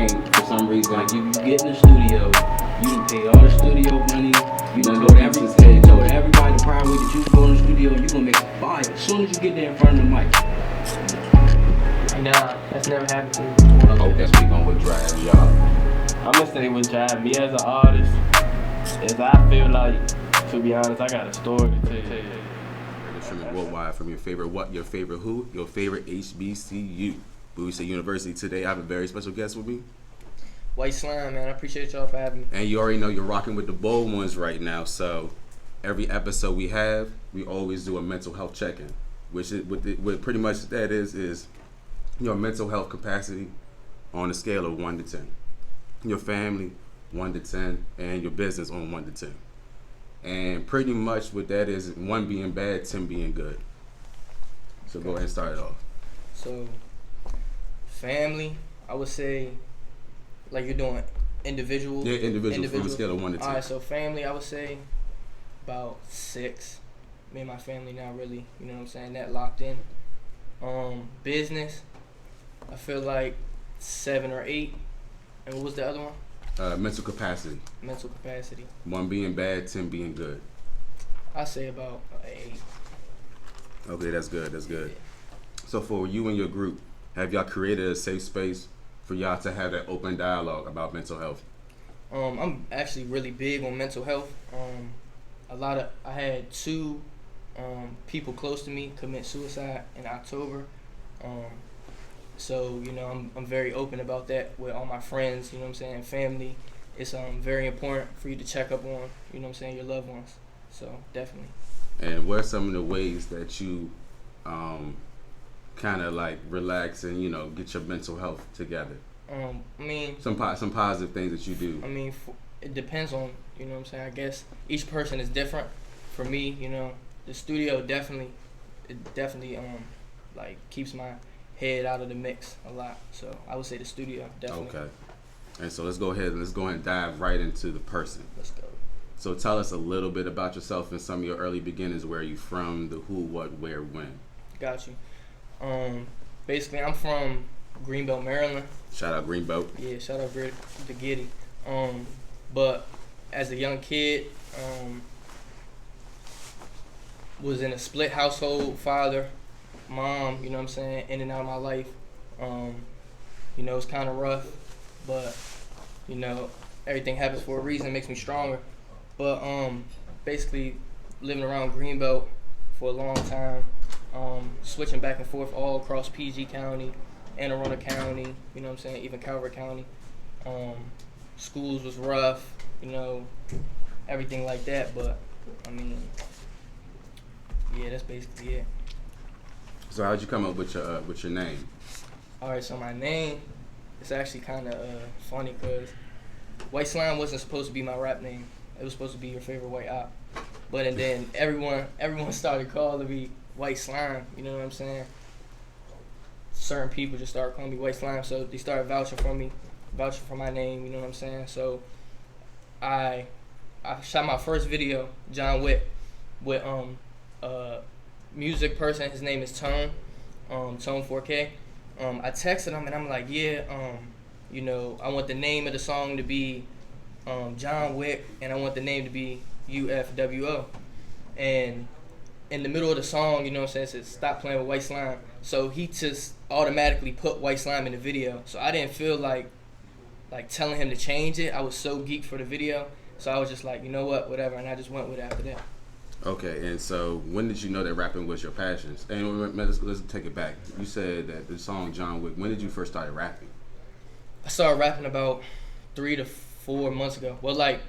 think for some reason, like you get in the studio, you done pay all the studio money, you done told everybody the prior week that you go in the studio, you gonna make some fire. As soon as you get there in front of the mic. Nah, that's never happened to me. Okay, speak on what drives y'all. I'm gonna say what drives me as an artist is I feel like, to be honest, I got a story to tell you. Streaming worldwide from your favorite what, your favorite who, your favorite HBCU. Bowie State University. Today I have a very special guest with me. White Slime, man. I appreciate y'all for having me. And you already know you're rocking with the bold ones right now. So every episode we have, we always do a mental health check-in, which is what pretty much that is your mental health capacity on a scale of 1 to 10. Your family, 1 to 10, and your business on 1 to 10. And pretty much what that is 1 being bad, 10 being good. So go ahead and start it off. So, family, I would say, like you're doing individual. Yeah, individual. From a scale of 1 to 10. All right, so family, I would say about 6. Me and my family not really, you know what I'm saying, that locked in. Business, I feel like 7 or 8. And what was the other one? Mental capacity. Mental capacity. 1 being bad, 10 being good. I say about 8. Okay, that's good. That's good. Yeah. So for you and your group, have y'all created a safe space for y'all to have that open dialogue about mental health? I'm actually really big on mental health. I had 2 people close to me commit suicide in October. So, you know, I'm very open about that with all my friends, you know what I'm saying, family. It's very important for you to check up on, you know what I'm saying, your loved ones. So, definitely. And what are some of the ways that you kind of like relax and, you know, get your mental health together? I mean... Some positive things that you do. I mean, it depends on, you know what I'm saying, I guess each person is different. For me, you know, the studio definitely like keeps my head out of the mix a lot. So I would say the studio, definitely. Okay. And so let's go ahead and dive right into the person. Let's go. So tell us a little bit about yourself and some of your early beginnings. Where are you from? The who, what, where, when? Got you. Basically, I'm from Greenbelt, Maryland. Shout out Greenbelt. Yeah, shout out to Giddy. But as a young kid, was in a split household, father, mom, you know what I'm saying, in and out of my life. You know, it's kind of rough, but, you know, everything happens for a reason, makes me stronger. But basically, living around Greenbelt for a long time, switching back and forth all across PG County, Anne Arundel County, you know what I'm saying, even Calvert County. Schools was rough, you know, everything like that, but, I mean, yeah, that's basically it. So how'd you come up with your name? All right, so my name, it's actually kind of funny because White Slime wasn't supposed to be my rap name. It was supposed to be your favorite white op. But and then everyone started calling me White Slime, you know what I'm saying? Certain people just started calling me White Slime, so they started vouching for my name, you know what I'm saying? So I shot my first video, John Wick, with music person. His name is Tone 4K. I texted him and I'm like, yeah, you know, I want the name of the song to be John Wick, and I want the name to be UFWO. And in the middle of the song, you know what I'm saying, it says stop playing with White Slime. So he just automatically put White Slime in the video. So I didn't feel like telling him to change it. I was so geeked for the video. So I was just like, you know what, whatever, and I just went with it after that. Okay, and so when did you know that rapping was your passion? And let's take it back. You said that the song John Wick, when did you first start rapping? I started rapping about 3 to 4 months ago. Well, like,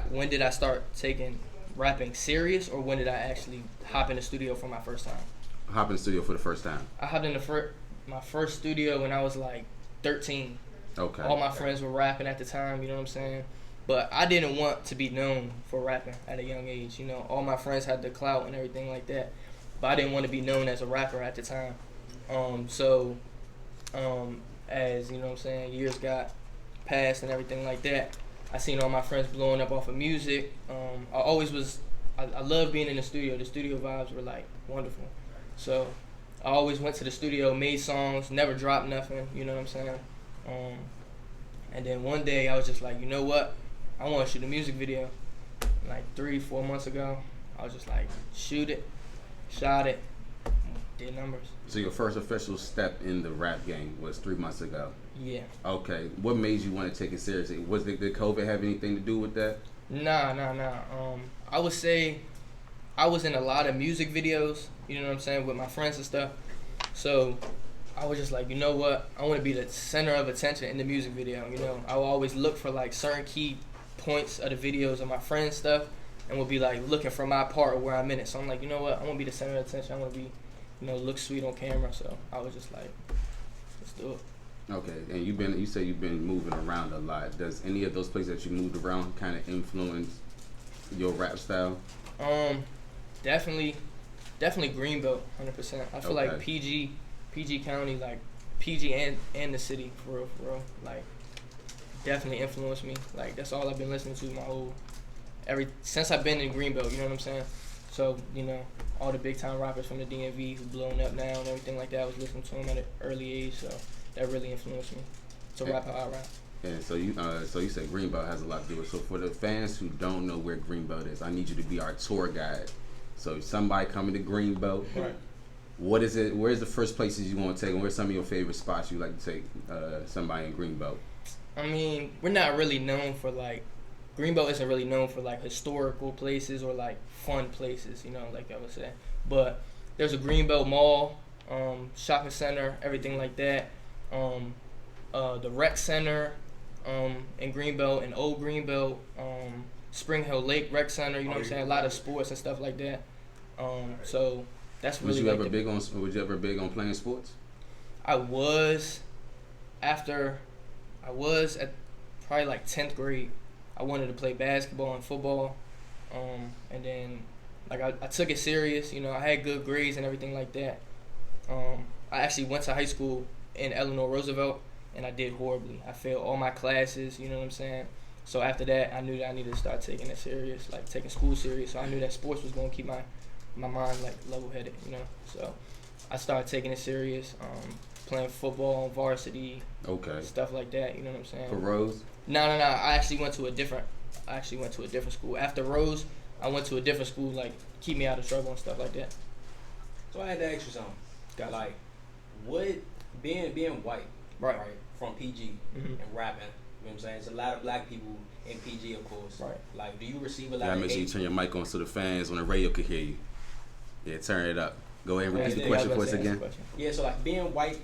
when did I start taking rapping serious, or when did I actually hop in the studio for my first time? Hop in the studio for the first time. I hopped in my first studio when I was like 13. Okay. All my friends were rapping at the time, you know what I'm saying? But I didn't want to be known for rapping at a young age. You know, all my friends had the clout and everything like that. But I didn't want to be known as a rapper at the time. As, you know what I'm saying, years got passed and everything like that, I seen all my friends blowing up off of music. I loved being in the studio. The studio vibes were like wonderful. So I always went to the studio, made songs, never dropped nothing, you know what I'm saying? And then one day I was just like, you know what? I want to shoot a music video. Like 3-4 months ago, I was just like, shoot it, shot it, did numbers. So your first official step in the rap game was 3 months ago. Yeah. Okay. What made you want to take it seriously? Did COVID have anything to do with that? Nah. I would say I was in a lot of music videos, you know what I'm saying, with my friends and stuff. So I was just like, you know what? I want to be the center of attention in the music video. You know, I will always look for like certain key points of the videos of my friends' stuff, and will be like looking for my part of where I'm in it. So I'm like, you know what? I want to be the center of attention. I want to be, you know, look sweet on camera. So I was just like, let's do it. Okay, and you say you've been moving around a lot. Does any of those places that you moved around kind of influence your rap style? Definitely Greenbelt, 100%. I feel like PG County, like PG and the city, for real, like definitely influenced me. Like that's all I've been listening to since I've been in Greenbelt. You know what I'm saying? So you know, all the big time rappers from the DMV who's blown up now and everything like that, I was listening to them at an early age. So that really influenced me to rap how I rap. And so you said Greenbelt has a lot to do with it. So for the fans who don't know where Greenbelt is, I need you to be our tour guide. So somebody coming to Greenbelt, right? What is it? Where's the first places you want to take, and where's some of your favorite spots you like to take somebody in Greenbelt? I mean, we're not really known for like, Greenbelt isn't really known for like historical places or like fun places, you know, like I would say. But there's a Greenbelt Mall, shopping center, everything like that. The rec center in Greenbelt, and Old Greenbelt, Spring Hill Lake Rec Center, you know what I'm saying? A lot of sports and stuff like that. So that's really. Was you ever big on playing sports? I was at probably like 10th grade. I wanted to play basketball and football, and then like I took it serious. You know, I had good grades and everything like that. I actually went to high school in Eleanor Roosevelt, and I did horribly. I failed all my classes. You know what I'm saying? So after that, I knew that I needed to start taking it serious, like taking school serious. So I knew that sports was going to keep my mind like level-headed, you know. So I started taking it serious, playing football on varsity, stuff like that. You know what I'm saying? For Rose? No. I actually went to a different school. After Rose, I went to a different school, like keep me out of trouble and stuff like that. So I had to ask you something. Like, what being white, right, from PG and rapping. You know what I'm saying? It's a lot of black people in PG, of course. Right. Like, do you receive a lot of hate? Make sure you turn your mic on so the fans on the radio can hear you. Yeah, turn it up. Go ahead and repeat the question for us again. Yeah, so like being white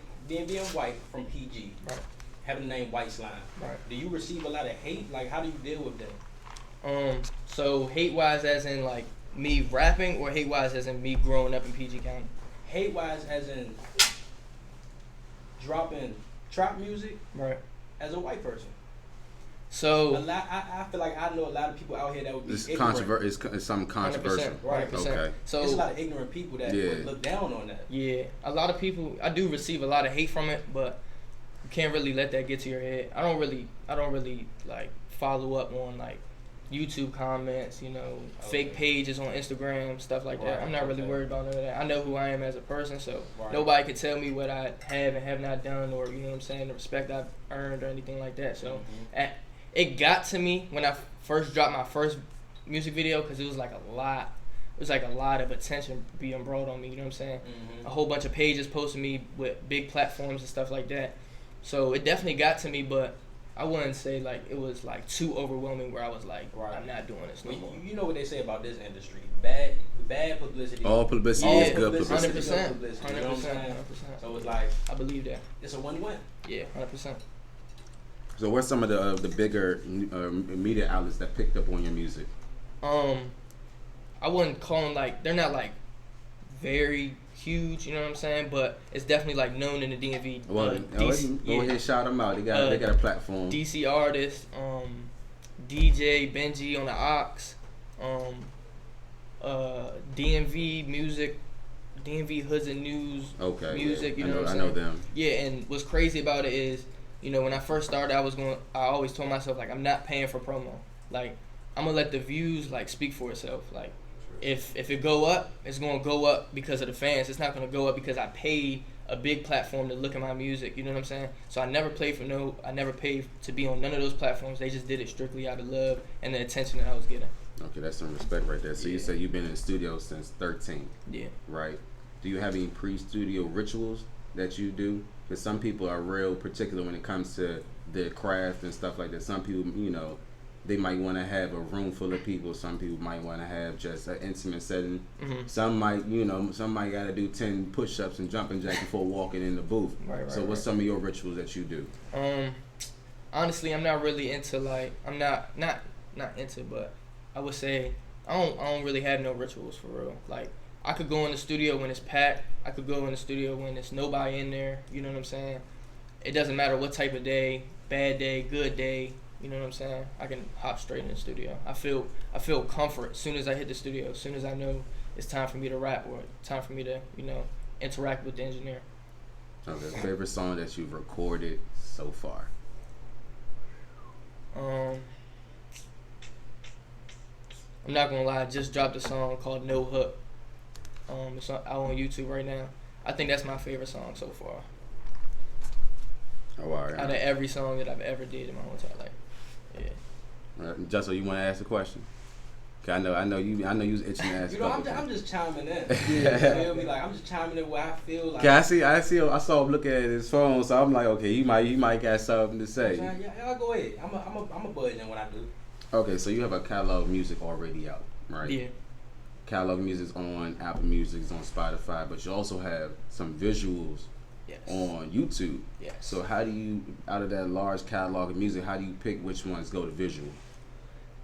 from PG, right, having the name White Slime, right, do you receive a lot of hate? Like, how do you deal with that? So hate-wise as in like me rapping, or hate-wise as in me growing up in PG County? Hate-wise as in dropping trap music, right, as a white person. So I feel like I know a lot of people out here that would be it's something controversial. 100%, right? 100%. Okay. So it's a lot of ignorant people that would look down on that. Yeah, a lot of people. I do receive a lot of hate from it, but you can't really let that get to your head. I don't really like follow up on like YouTube comments, you know, fake pages on Instagram, stuff like that. I'm not really worried about none of that. I know who I am as a person, so nobody can tell me what I have and have not done, or you know what I'm saying, the respect I've earned or anything like that. So it got to me when I first dropped my first music video, because it was like a lot of attention being brought on me, you know what I'm saying? A whole bunch of pages posting me with big platforms and stuff like that. So it definitely got to me, but I wouldn't say like it was like too overwhelming where I was like, I'm not doing this no more. You know what they say about this industry: bad publicity. All publicity is good publicity. 100%. You know what I'm saying? So it's like, I believe that it's a win-win. Yeah, 100%. So what's some of the bigger media outlets that picked up on your music? I wouldn't call them like, they're not like very huge, you know what I'm saying? But it's definitely like known in the DMV. Well, go ahead, shout them out. They got a platform. DC Artist, DJ Benji on the Ox, DMV Music, DMV Hoods and News Music. You know what I'm saying? I know them. Yeah, and what's crazy about it is, you know, when I first started, I always told myself like, I'm not paying for promo. Like, I'm gonna let the views like speak for itself. Like, if it go up, it's gonna go up because of the fans. It's not gonna go up because I paid a big platform to look at my music. You know what I'm saying? So I never paid to be on none of those platforms. They just did it strictly out of love and the attention that I was getting. Okay, that's some respect right there. So you said you've been in the studio since 13. Yeah. Right. Do you have any pre-studio rituals that you do? Because some people are real particular when it comes to their craft and stuff like that. Some people, you know, they might want to have a room full of people. Some people might want to have just an intimate setting. Mm-hmm. Some might got to do 10 push-ups and jumping jacks before walking in the booth. Right, so what's some of your rituals that you do? Honestly, I'm not really into I'm not into, but I would say I don't really have no rituals for real. Like, I could go in the studio when it's packed. I could go in the studio when there's nobody in there. You know what I'm saying? It doesn't matter what type of day, bad day, good day. You know what I'm saying? I can hop straight in the studio. I feel comfort as soon as I hit the studio. As soon as I know it's time for me to rap or time for me to, you know, interact with the engineer. Okay. Favorite song that you've recorded so far? I'm not gonna lie. I just dropped a song called No Hook. It's out on YouTube right now. I think that's my favorite song so far. Oh, all right. Out of every song that I've ever did in my whole entire life. Yeah. Justo, you want to ask a question? I know you was itching to ask. You know, I'm just chiming in. You feel me? Like, I'm just chiming in where I feel like. I saw him looking at his phone, so I'm like, okay, he might got something to say. Yeah, go ahead. I'm a buzz in what I do. Okay, so you have a catalog of music already out, right? Yeah. Catalog of music's on Apple Music, it's on Spotify, but you also have some visuals on YouTube. Yes. So how do you, out of that large catalog of music, how do you pick which ones go to visual?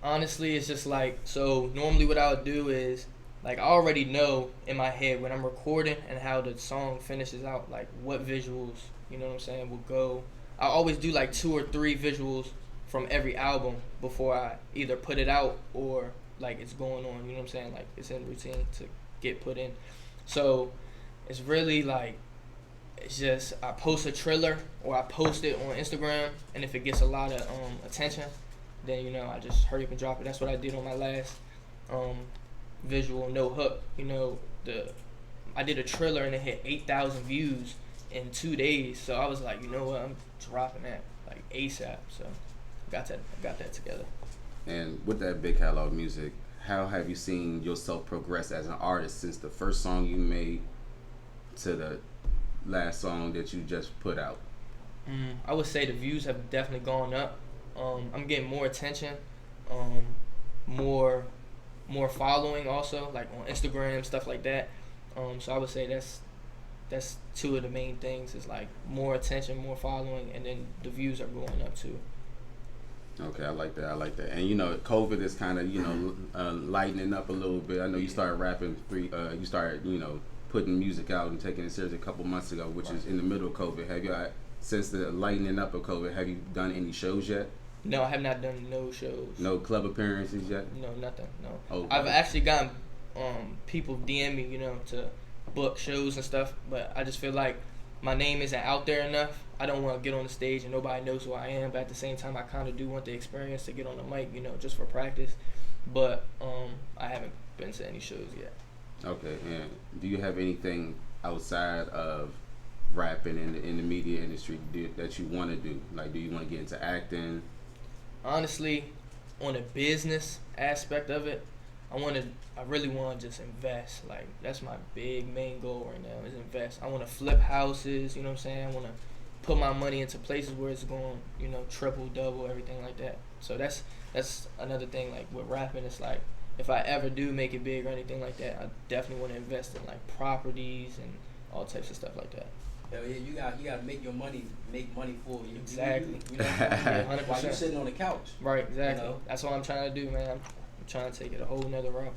Honestly, it's just like, so normally what I would do is, like, I already know in my head when I'm recording and how the song finishes out, like what visuals, you know what I'm saying, will go. I always do like 2 or 3 visuals from every album before I either put it out or like it's going on, you know what I'm saying, like it's in routine to get put in. So it's really like, it's just I post a trailer or I post it on Instagram, and if it gets a lot of attention, then, you know, I just hurry up and drop it. That's what I did on my last visual, No Hook. You know, I did a trailer and it hit 8,000 views in 2 days. So I was like, you know what, I'm dropping that like ASAP. So got that together. And with that big catalog of music, how have you seen yourself progress as an artist since the first song you made to the last song that you just put out? I would say the views have definitely gone up. I'm getting more attention, more following also, like on Instagram, stuff like that. So I would say that's 2 of the main things, is like more attention, more following, and then the views are going up too. Okay, I like that. And, you know, COVID is kind of, you know, lightening up a little bit. I know you started rapping you started, you know, putting music out and taking it serious a couple months ago, which is in the middle of COVID. Have you, since the lightening up of COVID, have you done any shows yet? No, I have not done no shows. No club appearances yet? No, nothing, no. Okay. I've actually gotten people DM me, you know, to book shows and stuff, but I just feel like my name isn't out there enough. I don't want to get on the stage and nobody knows who I am, but at the same time, I kind of do want the experience to get on the mic, you know, just for practice. But I haven't been to any shows yet. Okay, and do you have anything outside of rapping in the media industry that you want to do? Like, do you want to get into acting? Honestly, on the business aspect of it, I really want to just invest. Like, that's my main goal right now, is invest. I want to flip houses, you know what I'm saying? I want to put my money into places where it's going, you know, triple, double, everything like that. So that's another thing, like with rapping, it's like, if I ever do make it big or anything like that, I definitely want to invest in like properties and all types of stuff like that. Hell yeah, you got to make money for you. Exactly. You know, yeah, 100%. While you're sitting on the couch. Right, exactly. You know? That's what I'm trying to do, man. I'm trying to take it a whole nother route.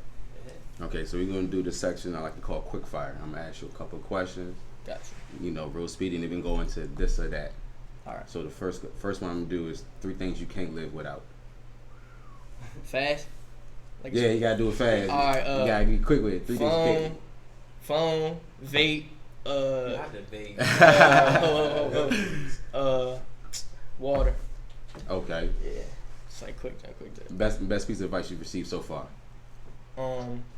Okay, so we're going to do this section I like to call quick fire. I'm going to ask you a couple of questions. Gotcha. You know, real speedy, and even go into this or that. All right. So the first one I'm going to do is 3 things you can't live without. Fast? Like, yeah, you got to do it fast. All right. You got to be quick with it. 3 things you can't. Phone, vape, not the vape. Water. Okay. Yeah. It's like quick. Best piece of advice you've received so far?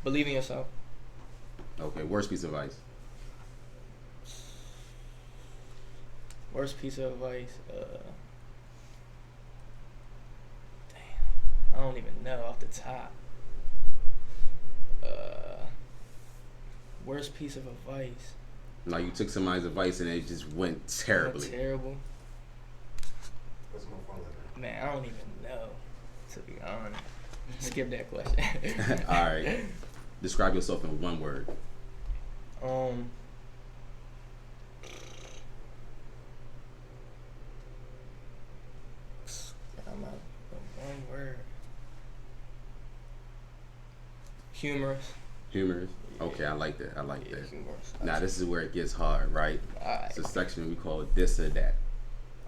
Believe in yourself. Okay. Worst piece of advice? Worst piece of advice. Damn, I don't even know off the top. Worst piece of advice. Like you took somebody's advice and it just went terribly. Terrible. Man, I don't even know. To be honest, skip that question. All right. Describe yourself in one word. One word. Humorous. Humorous. Okay, I like that. I like that. Humorous. Now this is where it gets hard, right? Alright. It's a section we call this or that.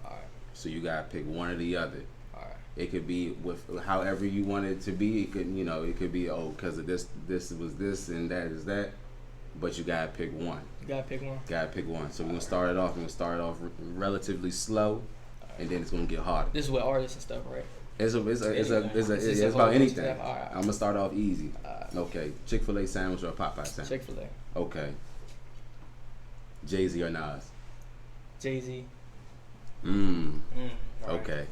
Alright. So you gotta pick one or the other. Alright. It could be with however you want it to be. It could, it could be because of this was this and that is that. But you gotta pick one. You gotta pick one. Gotta pick one. So we're gonna start it off. We're gonna start it off relatively slow, and then it's gonna get harder. This is with artists and stuff, right? It's about anything. Right. I'm gonna start off easy. Okay, Chick-fil-A sandwich or a Popeye sandwich? Chick-fil-A. Okay. Jay-Z or Nas? Jay-Z. Okay.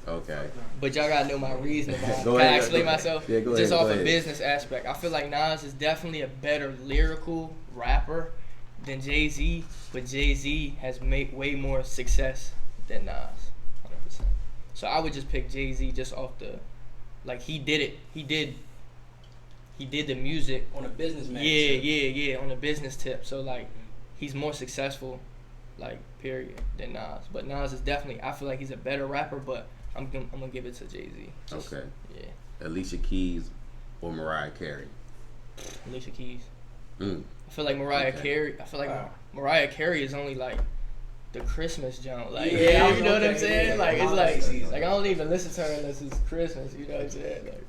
But y'all gotta know my reasoning. Go Can ahead, I explain go myself? Yeah, go Just ahead. off a business aspect. I feel like Nas is definitely a better lyrical rapper than Jay-Z, but Jay-Z has made way more success than Nas. 100%. So I would just pick Jay-Z just off the, like he did it. He did the music on a business man. Yeah, on a business tip. So like he's more successful, like period, than Nas. But Nas is definitely, I feel like he's a better rapper, but I'm gonna give it to Jay-Z. Okay. Yeah. Alicia Keys or Mariah Carey? Alicia Keys. I feel like Mariah Carey. I feel like Mariah Carey is only like the Christmas junk. Like, you know what I'm saying? Like, it's like I don't even listen to her unless it's Christmas. You know what I'm saying? Like,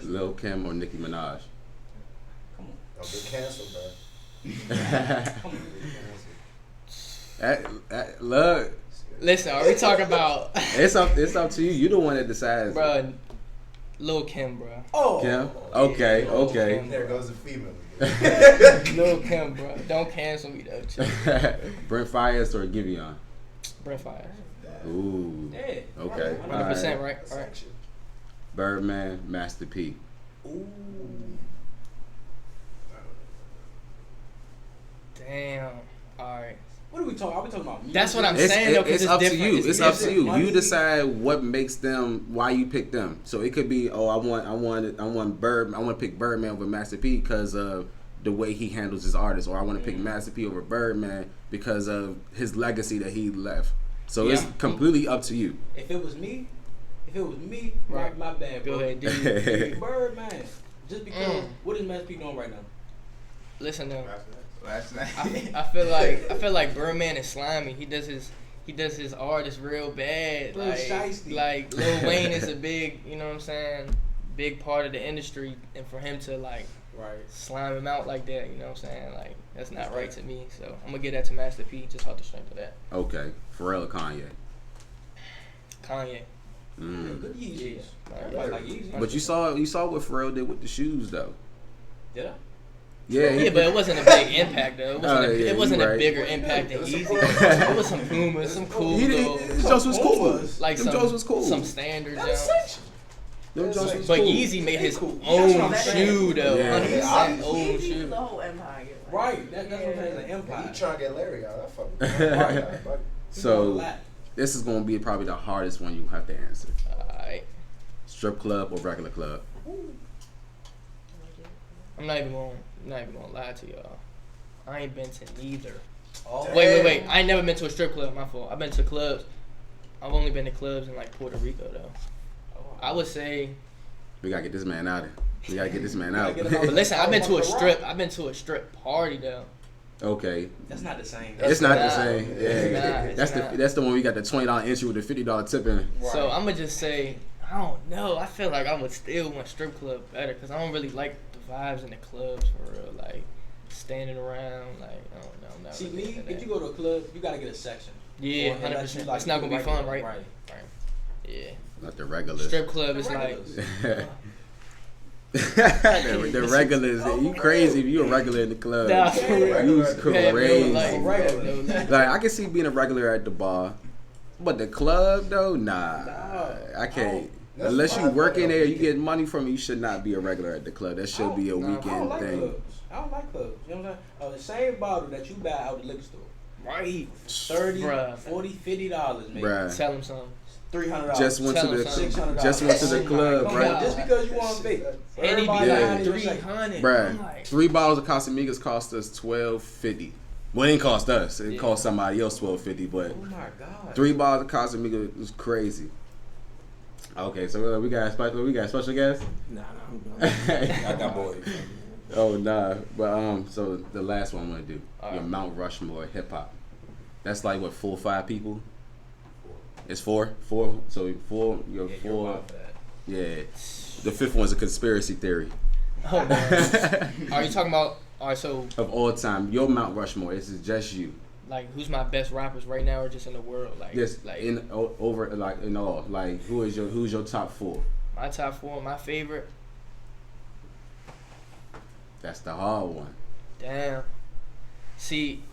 Lil Kim or Nicki Minaj? Come on. Don't get canceled, bro. Look. Listen, are we talking about? It's up to you. You the one that decides. Bro, Lil Kim, bro. Oh. Kim? Okay. Kim, there goes the female. Lil Kim, bro. Don't cancel me though. Brent Fayez or Giveon? Brent Fayez. Ooh. Yeah. Okay. 100%, right? All right. Birdman, Master P. Ooh. Damn. All right. What are we talking? Are we talking about music? That's what I'm saying. Though, it's up to you. It's up to you. Money. You decide what makes them. Why you pick them. So it could be. Oh, I want to pick Birdman over Master P because of the way he handles his artists, or I want to pick Master P over Birdman because of his legacy that he left. So it's completely up to you. If it was me, right. my bad, bro. Go ahead, Birdman. Just because. What is Master P doing right now? Listen though. Last night. I feel like Birdman is slimy. He does his artist real bad. Like Lil Wayne is a big, you know what I'm saying, big part of the industry, and for him to like slime him out like that, you know what I'm saying, like that's not right to me. So I'm gonna give that to Master P just off the strength of that. Okay, Pharrell or Kanye? Kanye. Good Yeezys. Yeah. Like Yeezys. But you saw what Pharrell did with the shoes though. Did I? Yeah, but it wasn't a big impact though. It wasn't a bigger impact than Yeezy. It was some Pumas, some cool little. Them Jones was cool. Like them Jones was cool. Some standard Jones. Them Jones was But cool. Yeezy made his own shoe though. Yeah. 100% own shoe. The whole empire. Right. That's what I'm saying. An empire. He trying to get Larry out. That fucking. So this is gonna be probably the hardest one you have to answer. Alright. Strip club or regular club? I'm not even gonna lie to y'all. I ain't been to neither. Oh, Wait. I ain't never been to a strip club. My fault. I've been to clubs. I've only been to clubs in like Puerto Rico though. I would say. We gotta get this man out of here. We gotta get this man out. But listen, I've been to a strip party though. Okay. That's not the same. It's not the same. Yeah. It's That's the one we got the $20 entry with the $50 tip in. Right. So I'm gonna just say I don't know. I feel like I would still want strip club better because I don't really like the vibes in the clubs for real. Like standing around, like I don't know. I'm not See really me, into if that. you go to a club, you gotta get a section. Yeah, 100%. It's not gonna be fun, right? Right. Yeah. Not the regulars. Strip club is like. the regulars, you crazy if you a regular in the club. Nah, for real. You crazy. Like Like I can see being a regular at the bar, But the club though, nah. I can't. Unless you work in there, you get money from it, you should not be a regular at the club. That should be a weekend thing. Clubs. I don't like clubs. You know what I'm saying? The same bottle that you buy out the liquor store. Right. $30, $40, $50 maybe. Bruh. Tell him something. $300. Just went to the club, bruh. Just because you want to be. And he be like $300. Bruh, 3 bottles of Casamigos cost us $12.50. Well, it didn't cost us. It cost somebody else $12.50. But oh my God. 3 bottles of Casamigos was crazy. Okay, so we got a special guest. Nah, I got boys. Oh nah, but so the last one I'm gonna do your Mount Rushmore hip hop. That's like what 4 or 5 people. It's 4. So 4. You're 4. Yeah. The 5th one's a conspiracy theory. Oh, are you talking about? All right, so of all time, your Mount Rushmore. This is just you. Like, who's my best rappers right now, or just in the world? Like, yes, like in over like in all. Like, who's your top 4? My top 4, my favorite. That's the hard one. Damn. See,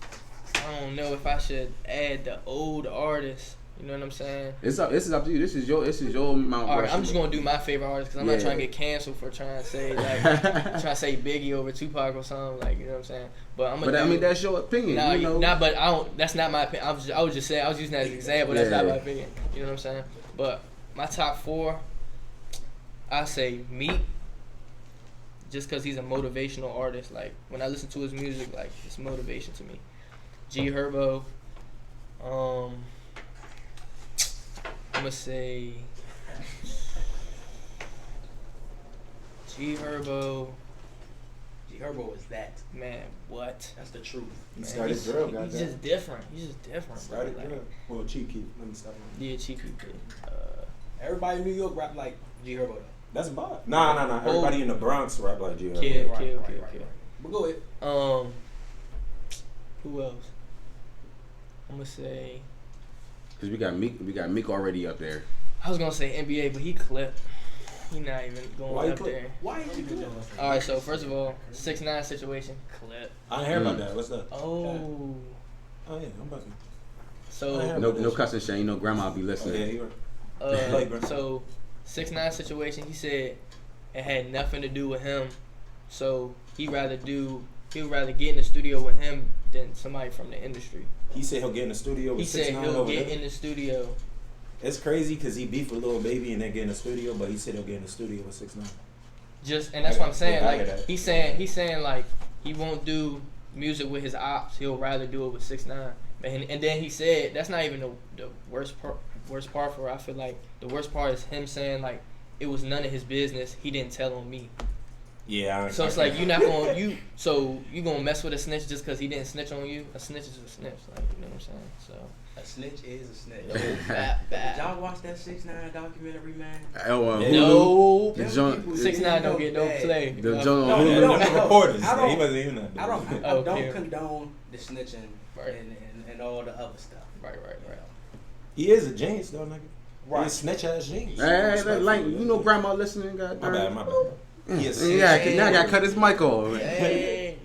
I don't know if I should add the old artists. You know what I'm saying? This is up to you. This is your Mount Rushmore. Alright, I'm just gonna do my favorite artist because I'm not trying to get canceled for trying to say trying to say Biggie over Tupac or something, like, you know what I'm saying. But I'm gonna. I mean, that's your opinion. Nah, you know? but I don't. That's not my opinion. I was just saying. I was using that as an example. That's not my opinion. You know what I'm saying? But my top 4, I say Meek. Just because he's a motivational artist. Like, when I listen to his music, like, it's motivation to me. G Herbo. I'm going to say G Herbo. G Herbo is that. Man, what? That's the truth. He started drill, goddamn. He's just different. Started like, drill. Well, Chief Keef. Let me stop. Yeah, Chief Keef. Everybody in New York rap like G Herbo though. That's a bot. Nah. Everybody in the Bronx rap like G. Kill. But go ahead. Who else? I'm gonna say. Cause we got Meek already up there. I was gonna say NBA, but he clipped. He not even going up there. Why is he doing that? All right, so first of all, 6ix9ine situation, clip. I didn't hear about that. What's that? Oh yeah, I'm about to. So No cussing, Shane. You know Grandma be listening. Yeah, you right. So 6ix9ine situation, he said it had nothing to do with him. So he'd rather get in the studio with him than somebody from the industry. He said he'll get in the studio with 6ix9ine. He said he'll get in the studio. It's crazy because he beefed with Lil Baby and then get in the studio, but he said he'll get in the studio with 6ix9ine. And that's what I'm saying. Like, he's saying like he won't do music with his ops. He'll rather do it with 6ix9ine. And then he said that's not even the worst part for her. I feel like the worst part is him saying like it was none of his business. He didn't tell on me. Yeah. So it's like you're not gonna so you gonna mess with a snitch just because he didn't snitch on you? A snitch is a snitch. Like, you know what I'm saying? So a snitch is a snitch. Bad. Did y'all watch that 6ix9ine documentary, man? No. 6ix9ine don't get no play. The reporters. I He wasn't even that. I don't condone the snitching and all the other stuff. Right. He is a genius though, nigga. Right. He's a snitch ass genius. Hey, like you know, Grandma listening. Goddamn. My bad. Now I gotta cut his mic off. Hey.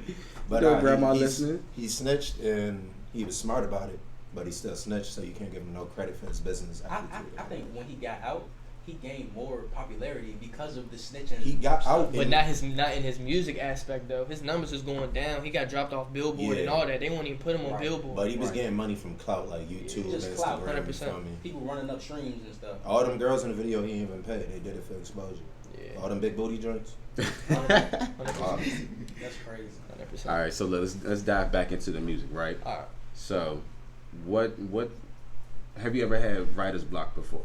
But you know, Grandma listening. He snitched and he was smart about it, but he still snitched, so you can't give him no credit for his business. I think when he got out, he gained more popularity because of the snitching. He got out, but not in his music aspect though. His numbers was going down. He got dropped off Billboard and all that. They won't even put him on Billboard. But he was getting money from clout like YouTube, just Instagram, clout, 100%. People running up streams and stuff. All them girls in the video he didn't even pay. They did it for exposure. Yeah. All them big booty joints. 100%. That's crazy. 100%. All right, so let's dive back into the music, right? All right. So, what have you ever had writer's block before?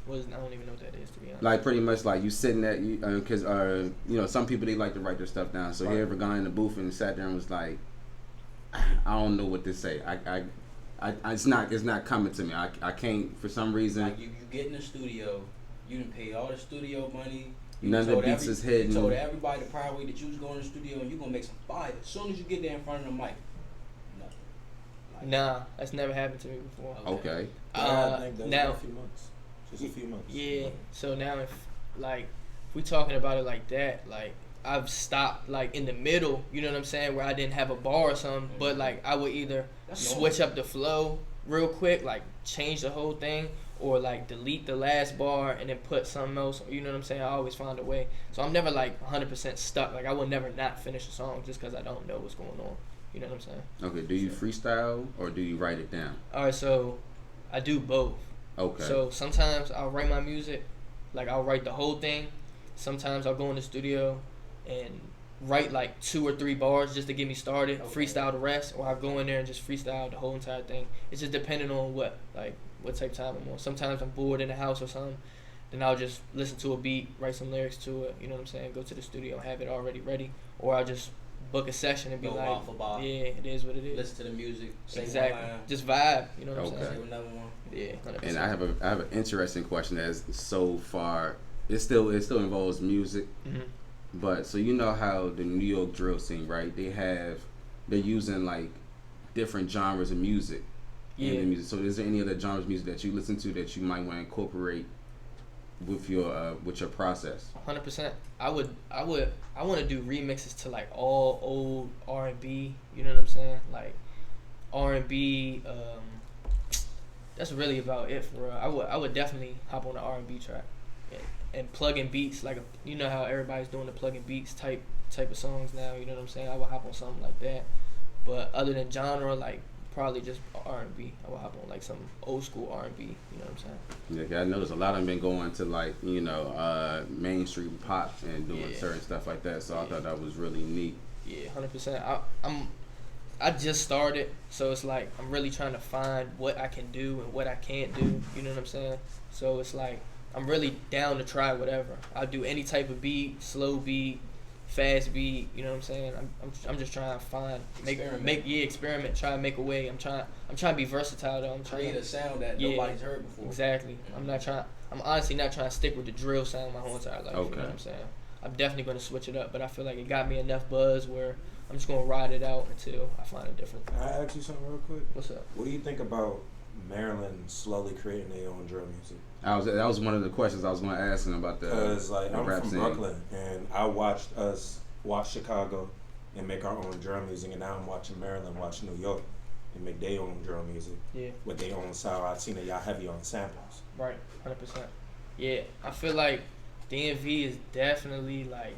I don't even know what that is, to be honest. Like pretty much like you sitting at because you know some people they like to write their stuff down. So you ever gone in the booth and sat there and was like, I don't know what to say. It's not coming to me. I can't for some reason. Like you get in the studio, you didn't pay all the studio money. None of the beats is hidden. You told everybody the prior week that you was going to the studio and you're gonna make some fire. As soon as you get there in front of the mic, nothing. Nah, that's never happened to me before. Okay. I think that's now a few months. Just a few months. Yeah. So now if we talking about it like that, like I've stopped like in the middle, you know what I'm saying, where I didn't have a bar or something, but like I would either switch up the flow real quick, like change the whole thing, or like delete the last bar and then put something else. You know what I'm saying? I always find a way. So I'm never like 100% stuck. Like I will never not finish a song just because I don't know what's going on. You know what I'm saying? Okay. Do you freestyle or do you write it down? All right, so I do both. Okay. So sometimes I'll write my music, like I'll write the whole thing. Sometimes I'll go in the studio and write like 2 or 3 bars just to get me started, freestyle the rest, or I'll go in there and just freestyle the whole entire thing. It's just depending on what type of time I'm on. Sometimes I'm bored in the house or something, then I'll just listen to a beat, write some lyrics to it, you know what I'm saying, go to the studio, have it already ready, or I'll just book a session and be like, yeah, it is what it is. Listen to the music, exactly, just vibe, you know what I'm saying. Say another one. Yeah, 100%. And I have an interesting question that's so far, it still involves music. Mm-hmm. But so you know how the New York drill scene, right? They're using like different genres of music in the music. So is there any other genres of music that you listen to that you might want to incorporate with your process? 100%. I want to do remixes to like all old R&B. You know what I'm saying? Like R&B. That's really about it for real. I would definitely hop on the R&B track. And plug in beats, like you know how everybody's doing the plug in beats type of songs now. You know what I'm saying? I would hop on something like that. But other than genre, like probably just R&B. I would hop on like some old school R&B. You know what I'm saying? Yeah, I noticed a lot of them been going to like mainstream pop and doing certain stuff like that. So I thought that was really neat. Yeah, 100%. I just started, so it's like I'm really trying to find what I can do and what I can't do. You know what I'm saying? So it's like I'm really down to try whatever. I'll do any type of beat, slow beat, fast beat. You know what I'm saying? I'm just trying to find, experiment, try to make a way. I'm trying to be versatile though. I'm trying to create a sound that nobody's heard before. Exactly. I'm honestly not trying to stick with the drill sound my whole entire life. Okay. You know what I'm saying? I'm definitely going to switch it up, but I feel like it got me enough buzz where I'm just going to ride it out until I find a different thing. Can I ask you something real quick? What's up? What do you think about Maryland slowly creating their own drill music? That was one of the questions I was going to ask him about the. Because like I'm rap from scene. Brooklyn, and I watched us watch Chicago and make our own drill music, and now I'm watching Maryland watch New York and make their own drill music. Yeah. With their own style. I've seen that y'all heavy on samples. Right. 100%. Yeah, I feel like DMV is definitely like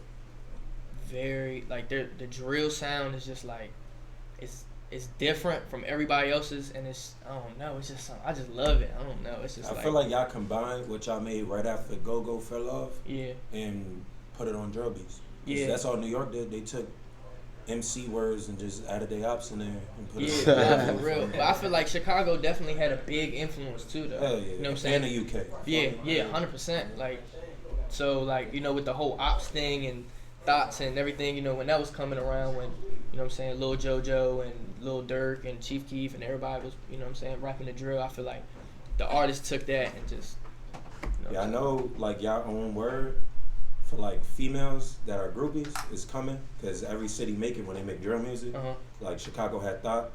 very like the drill sound is just like it's different from everybody else's, and it's I don't know, it's just something, I just love it. I don't know, it's just I feel like y'all combined what y'all made right after Go fell off, and put it on drill beats. Yeah, that's all New York did. They took MC words and just added their ops in there and put it. Yeah, for real. But I feel like Chicago definitely had a big influence too, though. Hell yeah, you know what I'm saying? And the UK. Yeah, 100%. Like, so like with the whole ops thing and thoughts and everything, when that was coming around, when what I'm saying, Lil JoJo and Lil Durk and Chief Keef and everybody was rapping the drill. I feel like the artists took that and just. I know like y'all own word for like females that are groupies is coming, because every city make it when they make drill music. Like Chicago had Thought,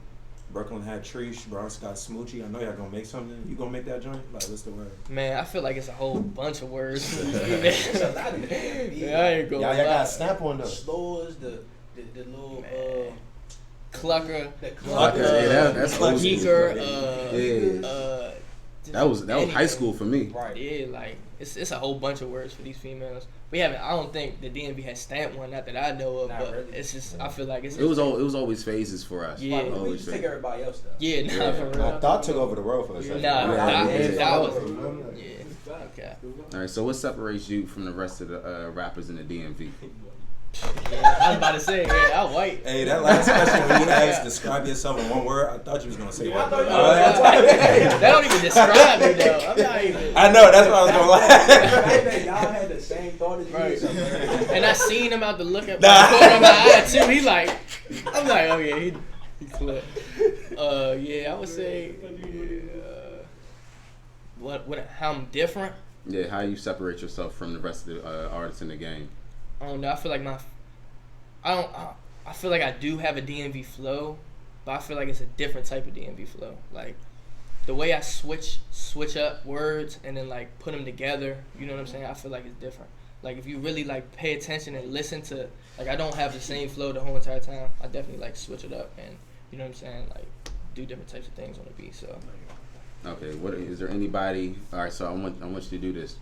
Brooklyn had Trish, Bronx got Smoochie. I know y'all gonna make something. You gonna make that joint? Like, what's the word? Man, I feel like it's a whole bunch of words. It's a lot of yeah, I ain't gonna lie. Y'all got a snap on those. Slores, the little Clucker. The Clucker. Yeah, that's old school. Geeker. That was high school for me. Right. Yeah, like it's a whole bunch of words for these females. I don't think the DMV has stamped one, not that I know of, but really. It's just I feel like it was always phases for us. Yeah, we just take everybody else though. Yeah, for real. I thought took over the world for a second. That was okay. All right, so what separates you from the rest of the rappers in the DMV? I was about to say, I'm white. Hey, that last question when you asked, describe yourself in one word, I thought you was gonna say that. That don't even describe me though. I'm not even. I know, that's what I was gonna laugh. Y'all had the same thought as me. And I seen him out the look at the corner of my eye too. He like, I'm like, oh yeah, he clipped. I would say, how I'm different. Yeah, how you separate yourself from the rest of the artists in the game. I don't know. I feel like I feel like I do have a DMV flow, but I feel like it's a different type of DMV flow. Like the way I switch up words and then like put them together. You know what I'm saying? I feel like it's different. Like if you really like pay attention and listen to, like I don't have the same flow the whole entire time. I definitely like switch it up and you know what I'm saying? Like do different types of things on the beat. So. Okay. What is there anybody? All right. So I want you to do this.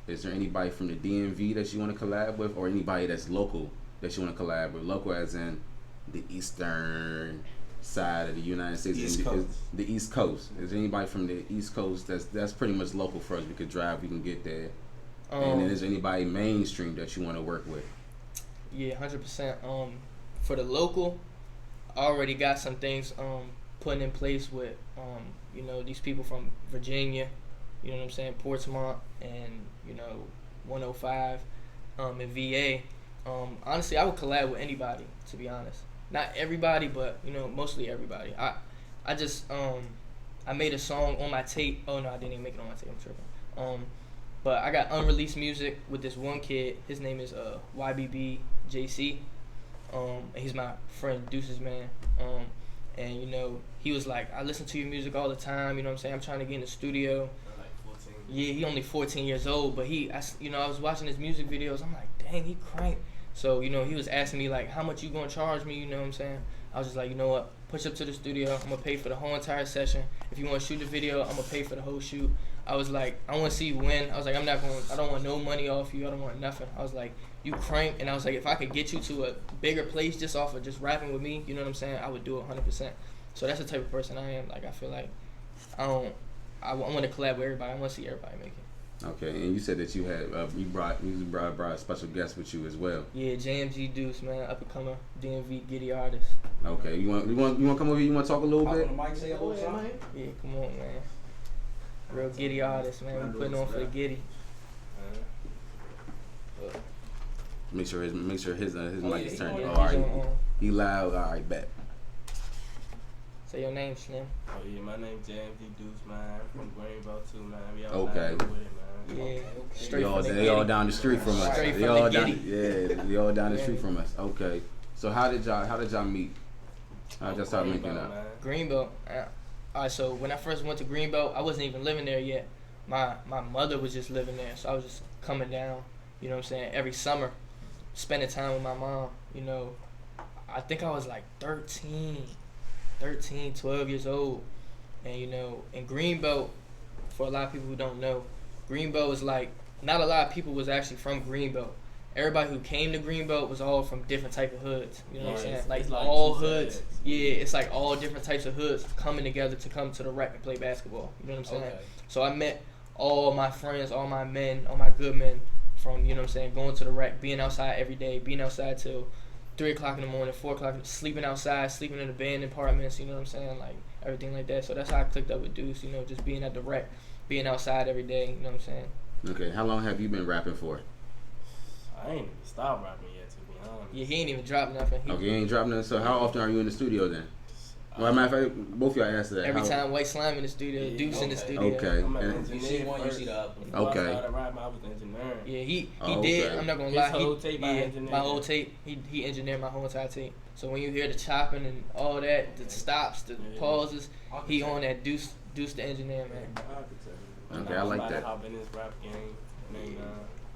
Is there anybody from the DMV that you want to collab with, or anybody that's local that you want to collab with? Local as in the eastern side of the United States, the East Coast. Is there anybody from the East Coast that's pretty much local for us? We could drive, we can get there. And then is there anybody mainstream that you want to work with? Yeah, 100%. For the local, I already got some things put in place with these people from Virginia, you know what I'm saying, Portsmouth, and 105 in VA. Honestly, I would collab with anybody, to be honest. Not everybody, but mostly everybody. I just I made a song on my tape. Oh no, I didn't even make it on my tape. I'm tripping. But I got unreleased music with this one kid. His name is YBB JC. And he's my friend Deuce's man. And he was like, I listen to your music all the time. You know what I'm saying? I'm trying to get in the studio. Like 14. Yeah, he only 14 years old, but I was watching his music videos. I'm like, dang, he crank. So, he was asking me, like, how much you gonna charge me, you know what I'm saying? I was just like, you know what, push up to the studio. I'm gonna pay for the whole entire session. If you wanna shoot the video, I'm gonna pay for the whole shoot. I was like, I wanna see you win. I was like, I don't want no money off you. I don't want nothing. I was like, you crank. And I was like, if I could get you to a bigger place just off of just rapping with me, you know what I'm saying? I would do it 100%. So that's the type of person I am. Like, I feel like I want to collab with everybody. I want to see everybody make it. Okay, and you said that you had you brought a special guest with you as well. Yeah, JMG Deuce, man, up and comer DMV Giddy artist. Okay, you want to come over here? You want to talk a little bit? On the mic, say hello, man. Yeah, come on, man. Real Giddy artist, man. We putting on for the Giddy. Make sure his mic is turned. Yeah, All right, he loud. All right, bet. Say your name, Slim. Oh yeah, my name JMG Deuce, man. I'm from Greenville too, man. We all Okay. with it, man. Yeah, Okay. They all down the street from us. Straight They from all the down. Giddy. Yeah, they all down the street from us. Okay. So how did y'all meet? How did y'all start linking up? Greenbelt. Alright, so when I first went to Greenbelt, I wasn't even living there yet. My mother was just living there, so I was just coming down, you know what I'm saying, every summer, spending time with my mom. I think I was like 13, 12 years old. And in Greenbelt, for a lot of people who don't know, Greenbelt is like, not a lot of people was actually from Greenbelt. Everybody who came to Greenbelt was all from different type of hoods. You know what I'm saying? Like all hoods. Sides. Yeah, it's like all different types of hoods coming together to come to the rec and play basketball. You know what I'm saying? Okay. So I met all my friends, all my men, all my good men from, you know what I'm saying, going to the rec, being outside every day, being outside till 3 o'clock in the morning, 4 o'clock, sleeping outside, sleeping in abandoned apartments, you know what I'm saying? Like everything like that. So that's how I clicked up with Deuce, just being at the rec, being outside every day, you know what I'm saying? Okay, how long have you been rapping for? I ain't even stopped rapping yet, to be honest. Yeah, he ain't even dropped nothing. He ain't dropped nothing. So how often are you in the studio then? Well, matter of fact, both of y'all answer that. Every time White Slime in the studio, yeah, Deuce in the studio. Okay. I'm an engineer. You see one, you see the other. Okay. I started rapping, I was engineering. Yeah, he did. I'm not gonna lie. His whole tape, my whole tape. He engineered my whole entire tape. So when you hear the chopping and all that, the stops, the pauses, he on that Deuce the engineer, man. Okay, I like that. Hop in this rap game.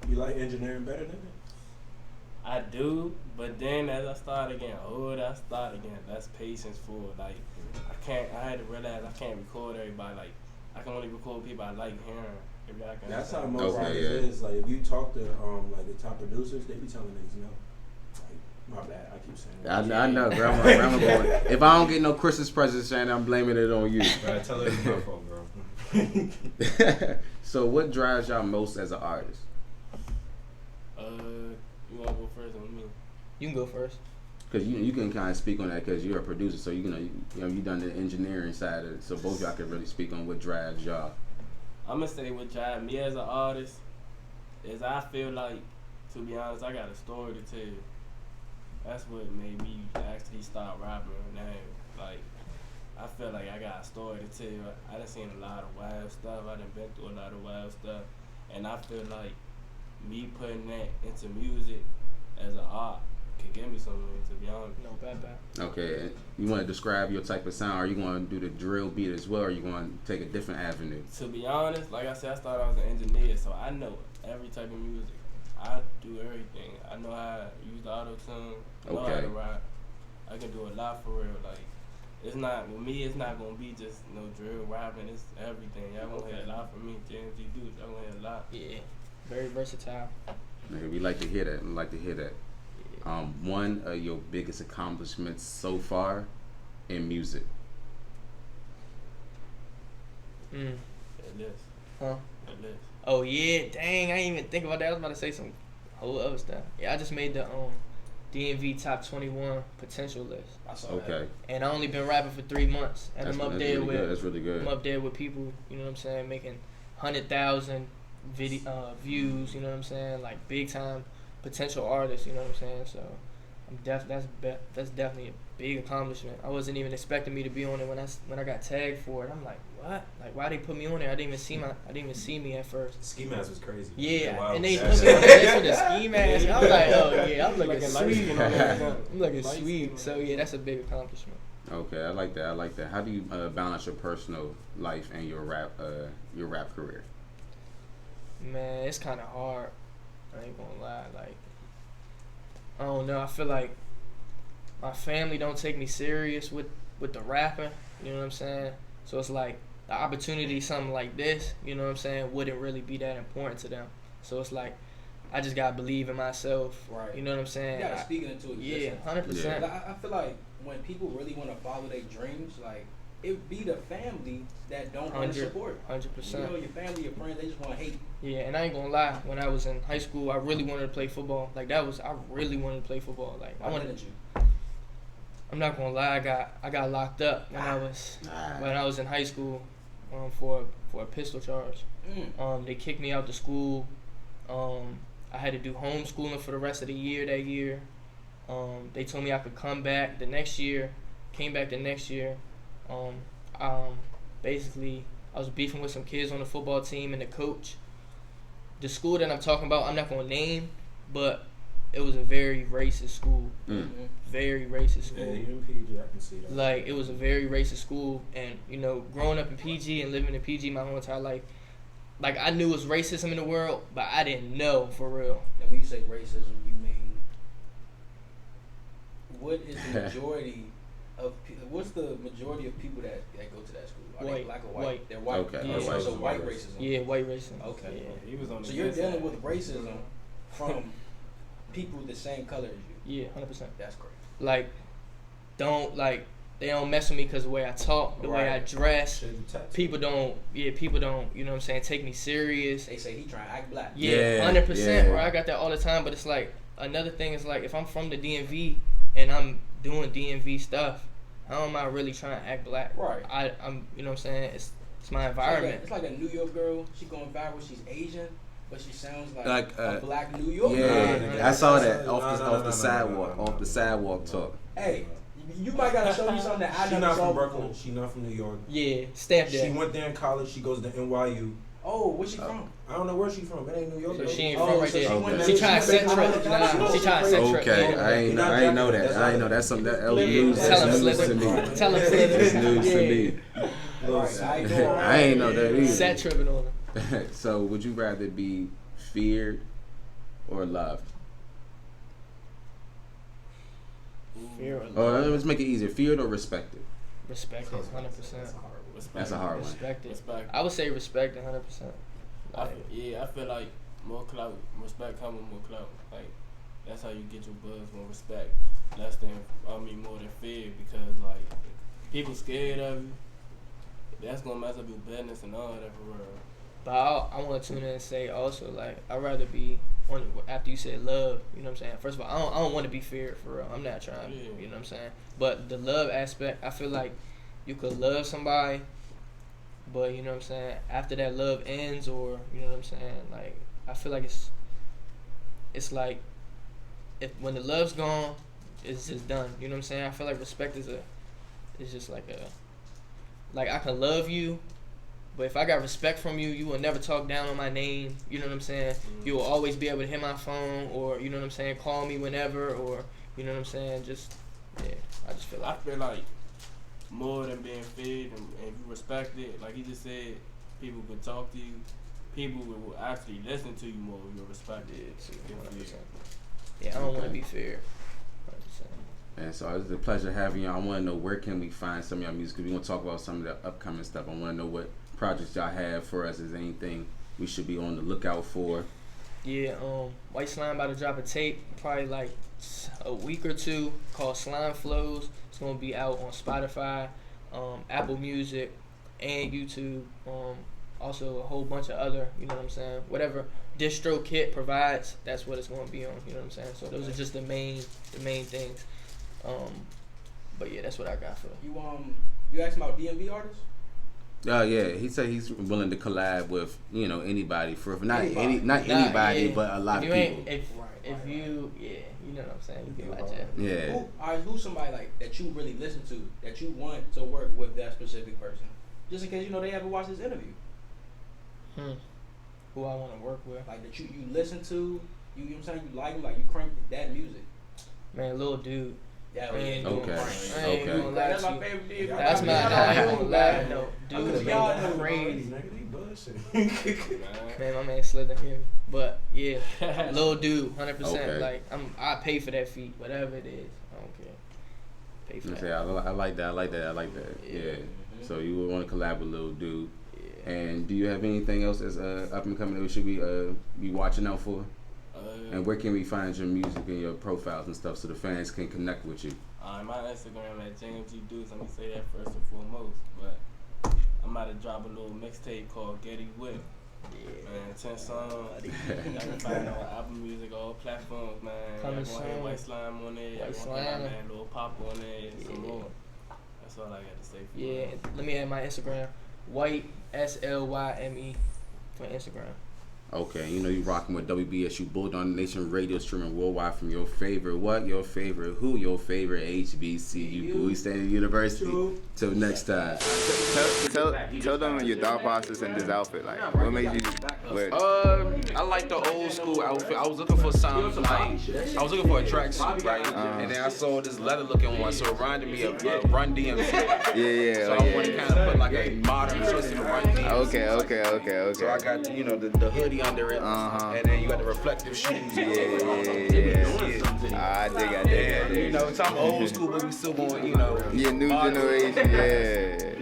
You like engineering better than it? I do, but then as I started getting older, I started getting less patience for it. Like, I had to realize I can't record everybody. Like, I can only record people I like hearing. That's how most rappers is. Like, if you talk to like the top producers, they be telling niggas no. Like, my bad, I keep saying that. I know, grandma going, if I don't get no Christmas presents, Shannon, I'm blaming it on you. Right, tell her it's my fault, girl. So what drives y'all most as an artist? You want to go first on me? You can go first. Because you can kind of speak on that because you're a producer, so you done the engineering side of it, so both y'all can really speak on what drives y'all. I'm gonna say what drives me as an artist is I feel like, to be honest, I got a story to tell. That's what made me actually start rapping now. Like, I feel like I got a story to tell. I done seen a lot of wild stuff. I done been through a lot of wild stuff, and I feel like me putting that into music as an art can give me something, to be honest. No, bad. Okay, you want to describe your type of sound? Are you going to do the drill beat as well, or are you going to take a different avenue? To be honest, like I said, I started out as an engineer, so I know every type of music. I do everything. I know how to use the auto-tune, I know how to rap. I can do a lot for real. Like, it's not with me. It's not gonna be just no drill rapping. It's everything. Y'all gonna hear a lot from me. JMG dudes, y'all gonna hear a lot. Yeah, very versatile. Nigga, we like to hear that. We like to hear that. One of your biggest accomplishments so far in music. It is. Huh? It is. Oh yeah, dang! I didn't even think about that. I was about to say some whole other stuff. Yeah, I just made the DMV top 21 potential list. I saw Okay. that. And I only been rapping for 3 months, and That's I'm up really there with good. That's really good. I'm up there with people. You know what I'm saying? Making 100,000 views. You know what I'm saying? Like big time potential artists. You know what I'm saying? So I'm that's definitely a big accomplishment. I wasn't even expecting me to be on it when I got tagged for it. I'm like, what? Like, why they put me on there? I didn't even see me at first. Ski mask was crazy. Yeah, and they put me on there with the ski mask. I'm like, oh yeah, I'm looking sweet. I'm looking sweet. So yeah, that's a big accomplishment. Okay, I like that. I like that. How do you balance your personal life and your rap career? Man, it's kind of hard. I ain't gonna lie. Like, I don't know. I feel like my family don't take me serious with the rapping. You know what I'm saying? So it's like the opportunity, something like this, you know what I'm saying, wouldn't really be that important to them. So it's like I just gotta believe in myself. Right. You know what I'm saying? You gotta speak it into existence. Yeah, 100%. Yeah. I feel like when people really want to follow their dreams, like it be the family that don't want to support. 100%. You know, your family, your friends, they just want to hate. Yeah, and I ain't gonna lie. When I was in high school, I really wanted to play football. Like I really wanted to play football. Like I wanted. I'm not gonna lie. I got locked up when I was in high school for a pistol charge. They kicked me out the school. I had to do homeschooling for the rest of the year that year. They told me I could come back the next year. Came back the next year. Basically, I was beefing with some kids on the football team and the coach. The school that I'm talking about, I'm not gonna name, but it was a very racist school. Very racist school. Yeah, even PG, I can see that. Like, it was a very racist school, and you know, growing up in PG and living in PG my whole entire life, like I knew it was racism in the world, but I didn't know for real. And when you say racism, you mean what is the majority of? What's the majority of people that go to that school? Are they black or white? They're white. Okay. Yeah, White. So white racism. Yeah, white racism. Okay. Yeah. He was on the So you're good dealing side. with racism from people the same color as you. Yeah, 100%. That's crazy. Like, they don't mess with me because the way I talk, the way I dress. People don't, you know what I'm saying, take me serious. They say he trying to act black. Yeah, 100%. Bro, I got that all the time. But it's like, another thing is like, if I'm from the DMV and I'm doing DMV stuff, how am I really trying to act black? Right. I'm, you know what I'm saying? It's my environment. It's like a New York girl. She going viral. She's Asian, but she sounds like a a black New Yorker. Yeah, I saw that off the sidewalk. Off the sidewalk talk. Hey, you might gotta show me something that I She never not saw from Brooklyn. before. She not from New York. Yeah, stamp that. She went there in college. She goes to NYU. Oh, where's she from? I don't know where she from. It ain't New York. So though. she ain't from right so there. she went She there. trying to She set been trip. to Nah, college. she trying to set trip. Okay, I ain't know that. I ain't know that's something that news Tell him, to Slither. me. Tell him, It's Slither. news to me. I ain't know that either. Set tripping on him. So, would you rather be feared or loved? Fear or Or love. let's make it easier: feared or respected? Respect it, 100%. That's a hard one. Respect it. Respect. I would say respect it, 100%. I feel like more clout, respect comes with more clout. Like, that's how you get your buzz, more respect. More than fear, because like people scared of you. That's gonna mess up your business and all that for real. But I want to tune in and say also, like, I'd rather be on after you said love. You know what I'm saying? First of all, I don't want to be feared for real. I'm not trying. Yeah. You know what I'm saying? But the love aspect, I feel like you could love somebody, but you know what I'm saying, after that love ends, or you know what I'm saying, like, I feel like it's like when the love's gone, it's just done. You know what I'm saying? I feel like respect is just like I can love you, but if I got respect from you, you will never talk down on my name. You know what I'm saying? You will always be able to hit my phone, or you know what I'm saying, call me whenever, or you know what I'm saying. I just feel like More than being fed, and if you respect it, like he just said, people can talk to you. People will actually listen to you more if you respect it. Yeah, I don't want to be fair. 100%. And so it's a pleasure having you. I want to know where can we find some of your music. We're going to talk about some of the upcoming stuff. I want to know what projects y'all have for us. Is there anything we should be on the lookout for? Yeah, White Slime about to drop a tape probably like a week or two called Slime Flows. It's going to be out on Spotify, Apple Music, and YouTube. Also a whole bunch of other, you know what I'm saying, whatever DistroKit provides, that's what it's going to be on, you know what I'm saying. So those are just the main things. But yeah, that's what I got for you asked about DMV artists? Yeah, he said he's willing to collab with anybody not anybody, but a lot of people. If you know what I'm saying, you can watch it. Yeah. Who's somebody like that you really listen to that you want to work with that specific person, just in case they haven't watched this interview. Who I want to work with, like that you listen to, you know what I'm saying, you like him, like you crank that music. Man, Lil Dude. Yeah, okay. That's my favorite dude. That's my guy. Dude, y'all crazy. Man, my man slid in here. But yeah, Lil Dude, 100%. Okay. Like I pay for that feat, whatever it is. I don't care. Pay for that. I like that. Yeah. So you would want to collab with Lil Dude. Yeah. And do you have anything else that's up and coming that we should be watching out for? And where can we find your music and your profiles and stuff so the fans can connect with you? My Instagram at James G Deuce. Let me say that first and foremost. But I'm about to drop a little mixtape called Getty Whip. Yeah. Man, 10 songs. Y'all can find it on Apple Music, all platforms, man. Coming soon. White Slime on there. Y'all gonna hear my man Lil Pop on there and some more. That's all I got to say for you. Yeah, let me add my Instagram. White SLYME for Instagram. Okay, you rocking with WBSU Bulldog Nation Radio, streaming worldwide from your favorite who, your favorite HBCU Bowie State University. Till next time. Tell them your thought process in this outfit. Like, what made you wear it? I like the old school outfit. I was looking for something I was looking for a tracksuit, right? And then I saw this leather looking one, so it reminded me of Run DMC. Yeah. So I want to kind of put like a modern twist in the Run DMC. Okay. So I got the hoodie under it, and then you got the reflective shoes. Yeah. I dig it. So I'm old school, but we still want, Yeah, new generation, yeah.